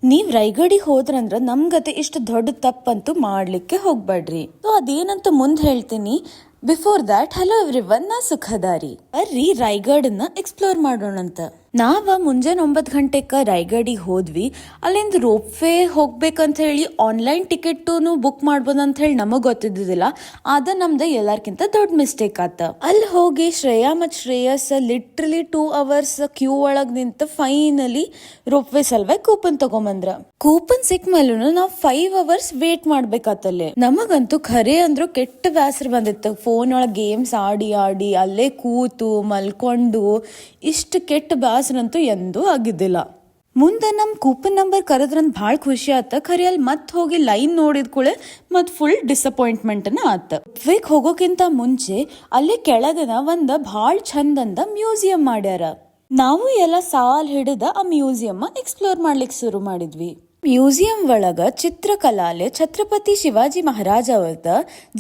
ನೀವ್ ರಾಯಗಡಿಗೆ ಹೋದ್ರಂದ್ರ ನಮ್ ಗತೆ ಇಷ್ಟು ದೊಡ್ಡ ತಪ್ಪಂತೂ ಮಾಡ್ಲಿಕ್ಕೆ ಹೋಗ್ಬೇಡ್ರಿ. ಸೊ ಅದೇನಂತ ಮುಂದ್ ಹೇಳ್ತೀನಿ. ಬಿಫೋರ್ ದ್ಯಾಟ್, ಹಲೋ ಎವ್ರಿವನ್, ನಾ ಸುಖದಾರಿ. ಬರ್ರಿ ರಾಯಗಡನ್ನ ಎಕ್ಸ್ಪ್ಲೋರ್ ಮಾಡೋಣಂತ. ನಾವ ಮುಂಜಾನೆ 9 ಗಂಟೆಕ ರಾಯಗಡಿಗೆ ಹೋದ್ವಿ. ಅಲ್ಲಿಂದ ರೋಪ್ವೇ ಹೋಗ್ಬೇಕಂತ ಹೇಳಿ ಆನ್ಲೈನ್ ಟಿಕೆಟ್ ಬುಕ್ ಮಾಡ್ಬೋದಂತ ಹೇಳಿ ನಮಗ್ ಗೊತ್ತಿದ್ದಿಲ್ಲ. ಅದ ನಮ್ದ ಎಲ್ಲಾರ್ಕಿಂತ ದೊಡ್ಡ ಮಿಸ್ಟೇಕ್ ಆತ. ಅಲ್ಲಿ ಹೋಗಿ ಶ್ರೇಯಾ ಮತ್ ಶ್ರೇಯಸ್ ಲಿಟ್ರಲಿ 2 ಅವರ್ಸ್ ಕ್ಯೂ ಒಳಗ್ ನಿಂತ ಫೈನಲಿ ರೋಪ್ವೇ ಸಲುವಾಗಿ ಕೂಪನ್ ತಗೊಂಬಂದ್ರ. ಕೂಪನ್ ಸಿಕ್ ಮೇಲೂ ನಾವ್ 5 ಅವರ್ಸ್ ವೇಟ್ ಮಾಡ್ಬೇಕಾತಲ್ಲೇ. ನಮಗಂತೂ ಖರೆ ಅಂದ್ರು ಕೆಟ್ಟ ಬ್ಯಾಸರ ಬಂದಿತ್ತು. ಫೋನ್ ಒಳಗ್ ಗೇಮ್ಸ್ ಆಡಿ ಆಡಿ ಅಲ್ಲೇ ಕೂತು ಮಲ್ಕೊಂಡು ಇಷ್ಟು ಕೆಟ್ಟ ಬ್ಯಾಸರಂತೂ ಎಂದೂ ಆಗಿದ್ದಿಲ್ಲ. ಮುಂದೆ ನಮ್ ಕೂಪನ್ ನಂಬರ್ ಕರೆದ್ರಂದ್ ಭಾಳ ಖುಷಿ ಆತ. ಖರೆ ಅಲ್ಲಿ ಮತ್ ಹೋಗಿ ಲೈನ್ ನೋಡಿದ ಕೂಳೆ ಮತ್ ಫುಲ್ ಡಿಸಪಾಯಿಂಟ್ಮೆಂಟ್ನ ಆತ. ವೇಕ್ ಹೋಗೋಕ್ಕಿಂತ ಮುಂಚೆ ಅಲ್ಲೇ ಕೆಳಗನ ಒಂದ ಭಾಳ ಚಂದಂದ ಮ್ಯೂಸಿಯಂ ಮಾಡ್ಯಾರ. ನಾವು ಎಲ್ಲ ಸಾಲ್ ಹಿಡಿದ ಆ ಮ್ಯೂಸಿಯಂ ಎಕ್ಸ್ಪ್ಲೋರ್ ಮಾಡ್ಲಿಕ್ಕೆ ಶುರು ಮಾಡಿದ್ವಿ. ಮ್ಯೂಸಿಯಂ ಒಳಗ ಚಿತ್ರಕಲಾಲೆ ಛತ್ರಪತಿ ಶಿವಾಜಿ ಮಹಾರಾಜ್ ಅವರದ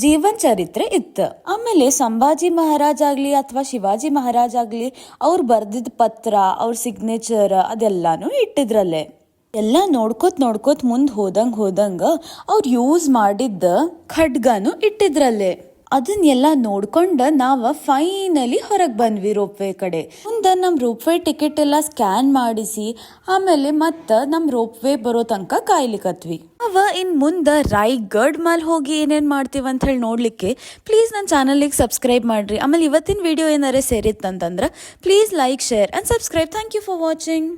ಜೀವನ್ ಚರಿತ್ರೆ ಇತ್ತು. ಆಮೇಲೆ ಸಂಭಾಜಿ ಮಹಾರಾಜ್ ಆಗ್ಲಿ ಅಥವಾ ಶಿವಾಜಿ ಮಹಾರಾಜ್ ಆಗ್ಲಿ ಅವ್ರು ಬರ್ದಿದ್ ಪತ್ರ, ಅವ್ರ ಸಿಗ್ನೇಚರ್ ಅದೆಲ್ಲಾನು ಇಟ್ಟಿದ್ರಲ್ಲೇ. ಎಲ್ಲ ನೋಡ್ಕೋತ್ ಮುಂದ್ ಹೋದಂಗ ಅವ್ರು ಯೂಸ್ ಮಾಡಿದ್ದ ಖಡ್ಗನು ಇಟ್ಟಿದ್ರಲ್ಲೇ. ಅದನ್ನೆಲ್ಲ ನೋಡ್ಕೊಂಡ ನಾವ ಫೈನಲಿ ಹೊರಗ್ ಬಂದ್ವಿ ರೋಪ್ವೇ ಕಡೆ. ಮುಂದ ನಮ್ ರೋಪ್ವೇ ಟಿಕೆಟ್ ಎಲ್ಲ ಸ್ಕ್ಯಾನ್ ಮಾಡಿಸಿ ಆಮೇಲೆ ಮತ್ತ ನಮ್ ರೋಪ್ವೇ ಬರೋ ತನಕ ಕಾಯ್ಲಿಕತ್ವಿ. ಇನ್ ಮುಂದ ರಾಯಗಢ್ ಮೇಲೆ ಹೋಗಿ ಏನೇನ್ ಮಾಡ್ತೀವಿ ಅಂತ ಹೇಳಿ ನೋಡ್ಲಿಕ್ಕೆ ಪ್ಲೀಸ್ ನನ್ನ ಚಾನಲ್ಗೆ ಸಬ್ಸ್ಕ್ರೈಬ್ ಮಾಡ್ರಿ. ಆಮೇಲೆ ಇವತ್ತಿನ ವಿಡಿಯೋ ಏನಾರೇ ಸೇರಿತ್ತಂತಂದ್ರ please like, share and subscribe. Thank you for watching.